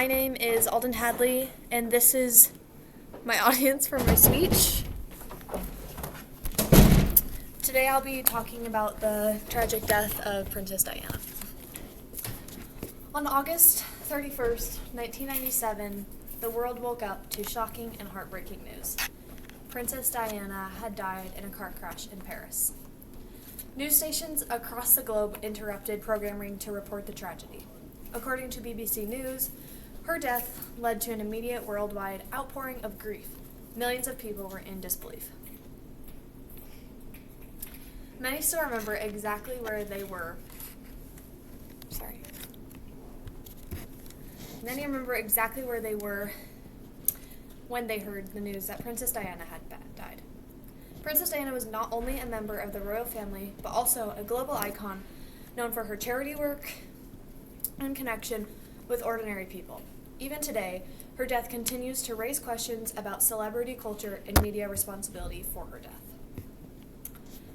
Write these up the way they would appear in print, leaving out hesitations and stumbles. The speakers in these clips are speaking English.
My name is Alden Hadley, and this is my audience for my speech. Today I'll be talking about the tragic death of Princess Diana. On August 31st, 1997, the world woke up to shocking and heartbreaking news. Princess Diana had died in a car crash in Paris. News stations across the globe interrupted programming to report the tragedy. According to BBC News, her death led to an immediate worldwide outpouring of grief. Millions of people were in disbelief. Many still remember exactly where they were. Many remember exactly where they were when they heard the news that Princess Diana had died. Princess Diana was not only a member of the royal family, but also a global icon known for her charity work and connection with ordinary people. Even today, her death continues to raise questions about celebrity culture and media responsibility for her death.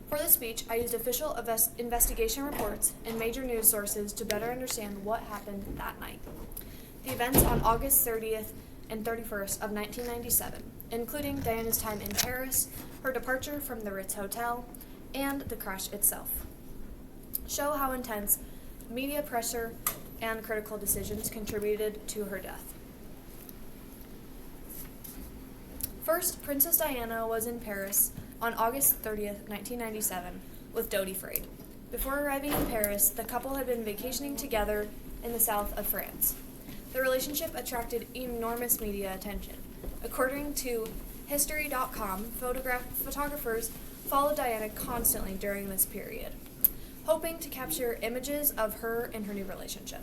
For this speech, I used official investigation reports and major news sources to better understand what happened that night. The events on August 30th and 31st of 1997, including Diana's time in Paris, her departure from the Ritz Hotel, and the crash itself, show how intense media pressure and critical decisions contributed to her death. First, Princess Diana was in Paris on August 30th, 1997, with Dodi Fried. Before arriving in Paris, the couple had been vacationing together in the south of France. The relationship attracted enormous media attention. According to History.com, photographers followed Diana constantly during this period, hoping to capture images of her and her new relationship.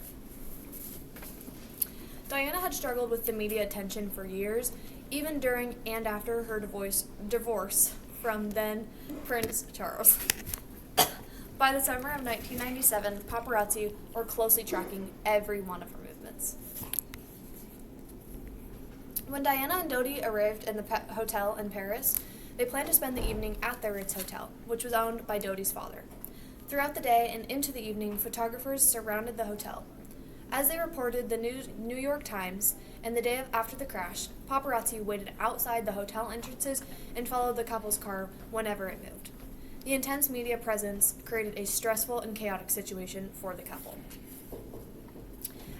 Diana had struggled with the media attention for years, even during and after her divorce from then Prince Charles. By the summer of 1997, paparazzi were closely tracking every one of her movements. When Diana and Dodi arrived in the hotel in Paris, they planned to spend the evening at the Ritz Hotel, which was owned by Dodi's father. Throughout the day and into the evening, photographers surrounded the hotel. As they reported the New York Times, and the day after the crash, paparazzi waited outside the hotel entrances and followed the couple's car whenever it moved. The intense media presence created a stressful and chaotic situation for the couple.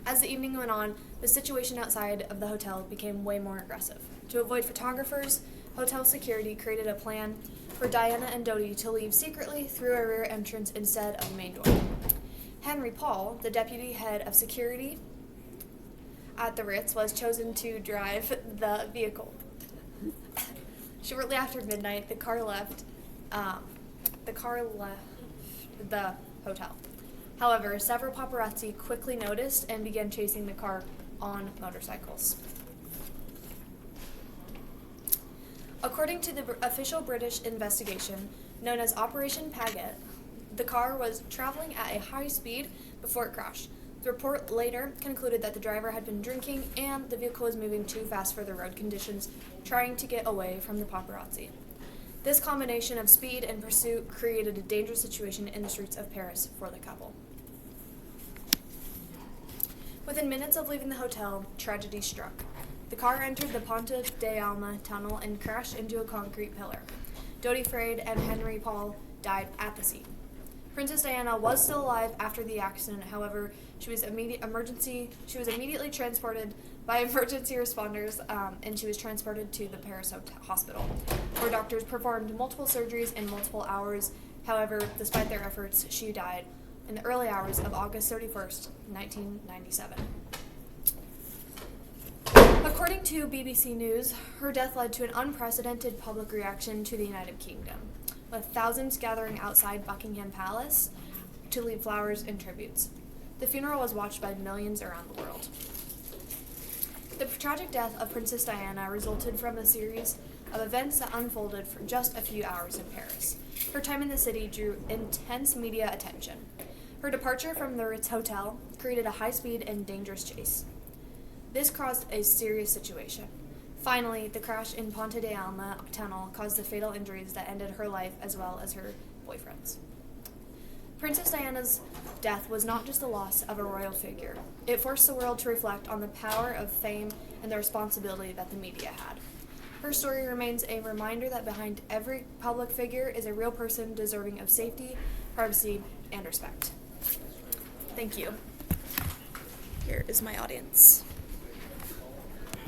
As the evening went on, the situation outside of the hotel became way more aggressive. To avoid photographers, hotel security created a plan for Diana and Dodi to leave secretly through a rear entrance instead of the main door. Henry Paul, the deputy head of security at the Ritz, was chosen to drive the vehicle. Shortly after midnight, the car left the hotel. However, several paparazzi quickly noticed and began chasing the car on motorcycles. According to the official British investigation, known as Operation Paget, the car was traveling at a high speed before it crashed. The report later concluded that the driver had been drinking and the vehicle was moving too fast for the road conditions, trying to get away from the paparazzi. This combination of speed and pursuit created a dangerous situation in the streets of Paris for the couple. Within minutes of leaving the hotel, tragedy struck. The car entered the Ponte d'Alma tunnel and crashed into a concrete pillar. Dodi Fried and Henry Paul died at the scene. Princess Diana was still alive after the accident. However, she was immediately transported by emergency responders, and she was transported to the Paris hospital, where doctors performed multiple surgeries in multiple hours. However, despite their efforts, she died in the early hours of August 31st, 1997. According to BBC News, her death led to an unprecedented public reaction to the United Kingdom, with thousands gathering outside Buckingham Palace to leave flowers and tributes. The funeral was watched by millions around the world. The tragic death of Princess Diana resulted from a series of events that unfolded for just a few hours in Paris. Her time in the city drew intense media attention. Her departure from the Ritz Hotel created a high-speed and dangerous chase. This caused a serious situation. Finally, the crash in Ponte d'Alma tunnel caused the fatal injuries that ended her life as well as her boyfriend's. Princess Diana's death was not just the loss of a royal figure. It forced the world to reflect on the power of fame and the responsibility that the media had. Her story remains a reminder that behind every public figure is a real person deserving of safety, privacy, and respect. Thank you. Here is my audience.